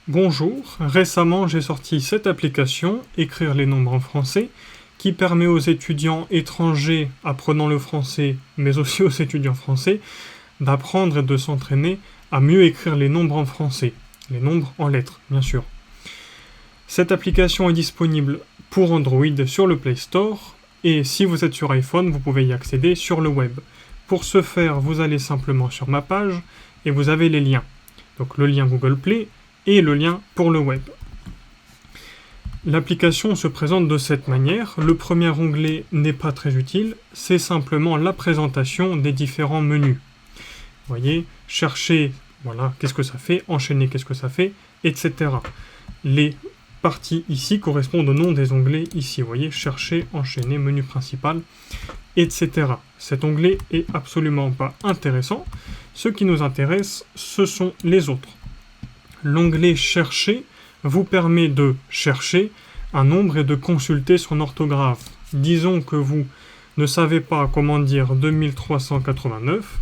Bonjour, récemment j'ai sorti cette application, Écrire les nombres en français, qui permet aux étudiants étrangers apprenant le français, mais aussi aux étudiants français, d'apprendre et de s'entraîner à mieux écrire les nombres en français, les nombres en lettres, bien sûr. Cette application est disponible pour Android sur le Play Store, et si vous êtes sur iPhone, vous pouvez y accéder sur le web. Pour ce faire, vous allez simplement sur ma page, et vous avez les liens. Donc le lien Google Play, et le lien pour le web. L'application se présente de cette manière. Le premier onglet n'est pas très utile, c'est simplement la présentation des différents menus. Vous voyez, chercher, voilà, qu'est-ce que ça fait, enchaîner, qu'est-ce que ça fait, etc. Les parties ici correspondent au nom des onglets ici. Vous voyez, chercher, enchaîner, menu principal, etc. Cet onglet est absolument pas intéressant. Ce qui nous intéresse, ce sont les autres. L'onglet « Chercher » vous permet de chercher un nombre et de consulter son orthographe. Disons que vous ne savez pas comment dire 2389,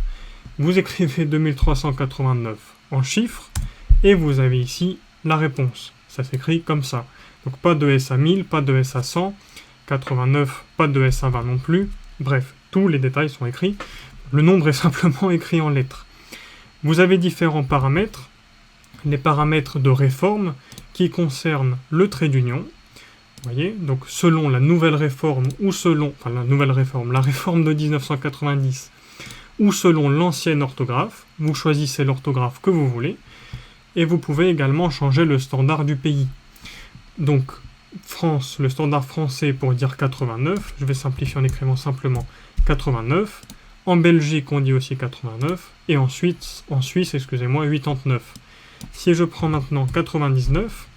vous écrivez 2389 en chiffres et vous avez ici la réponse. Ça s'écrit comme ça. Donc pas de S à 1000, pas de S à 100, 89, pas de S à 20 non plus. Bref, tous les détails sont écrits. Le nombre est simplement écrit en lettres. Vous avez différents paramètres. Les paramètres de réforme qui concernent le trait d'union. Vous voyez, donc selon la nouvelle réforme ou selon, la réforme de 1990 ou selon l'ancienne orthographe, vous choisissez l'orthographe que vous voulez et vous pouvez également changer le standard du pays. Donc France, le standard français pour dire 89, je vais simplifier en écrivant simplement 89. En Belgique, on dit aussi 89 et ensuite en Suisse, 89. Si je prends maintenant 99,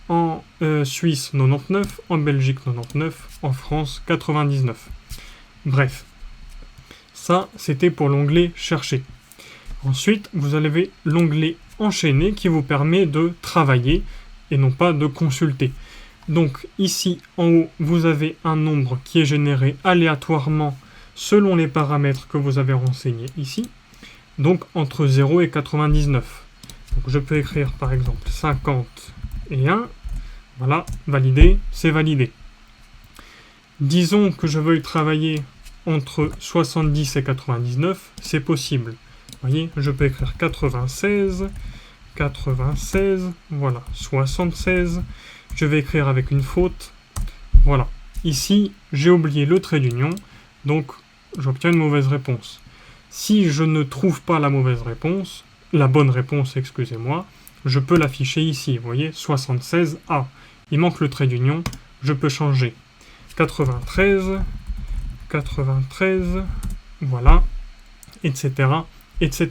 en Suisse 99, en Belgique 99, en France 99. Bref, ça c'était pour l'onglet Chercher. Ensuite, vous avez l'onglet Enchaîner qui vous permet de travailler et non pas de consulter. Donc ici en haut, vous avez un nombre qui est généré aléatoirement selon les paramètres que vous avez renseignés ici, donc entre 0 et 99. Donc je peux écrire par exemple 51, voilà, validé, c'est validé. Disons que je veuille travailler entre 70 et 99, c'est possible. Vous voyez, je peux écrire 96, 96, voilà, 76, je vais écrire avec une faute, voilà. Ici, j'ai oublié le trait d'union, donc j'obtiens une mauvaise réponse. Si je ne trouve pas la mauvaise réponse, la bonne réponse, excusez-moi, je peux l'afficher ici, vous voyez, 76A. Il manque le trait d'union, je peux changer. 93, 93, voilà, etc., etc.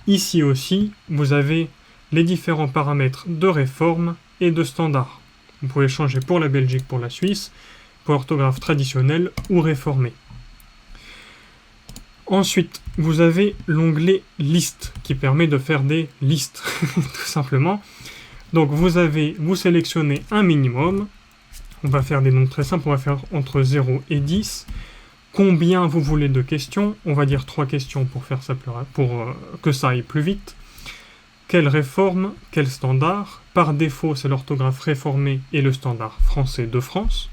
Ici aussi, vous avez les différents paramètres de réforme et de standard. Vous pouvez changer pour la Belgique, pour la Suisse, pour l'orthographe traditionnelle ou réformée. Ensuite, vous avez l'onglet Liste qui permet de faire des listes, tout simplement. Donc vous sélectionnez un minimum. On va faire des nombres très simples, on va faire entre 0 et 10. Combien vous voulez de questions? On va dire 3 questions pour faire ça pour que ça aille plus vite. Quelle réforme? Quel standard? Par défaut, c'est l'orthographe réformée et le standard français de France.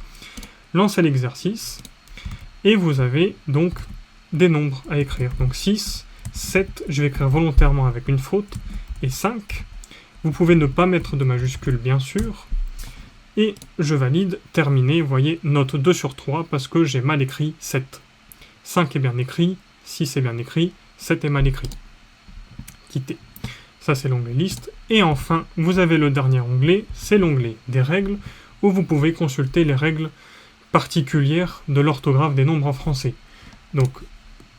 Lancez l'exercice. Et vous avez donc des nombres à écrire. Donc 6, 7, je vais écrire volontairement avec une faute, et 5. Vous pouvez ne pas mettre de majuscule, bien sûr. Et je valide, terminé, vous voyez, note 2 sur 3, parce que j'ai mal écrit 7. 5 est bien écrit, 6 est bien écrit, 7 est mal écrit. Quitter. Ça, c'est l'onglet liste. Et enfin, vous avez le dernier onglet, c'est l'onglet des règles, où vous pouvez consulter les règles particulières de l'orthographe des nombres en français. Donc,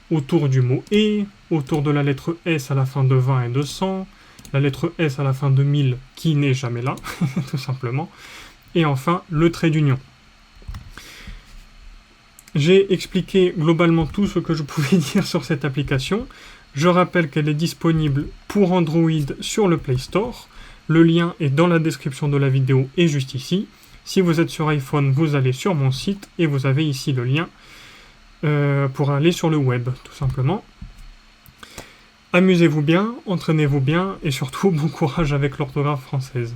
autour du mot « et », autour de la lettre S à la fin de 20 et de 100, la lettre S à la fin de 1000 qui n'est jamais là, tout simplement, et enfin le trait d'union. J'ai expliqué globalement tout ce que je pouvais dire sur cette application. Je rappelle qu'elle est disponible pour Android sur le Play Store. Le lien est dans la description de la vidéo et juste ici. Si vous êtes sur iPhone, vous allez sur mon site et vous avez ici le lien pour aller sur le web, tout simplement. Amusez-vous bien, entraînez-vous bien et surtout bon courage avec l'orthographe française.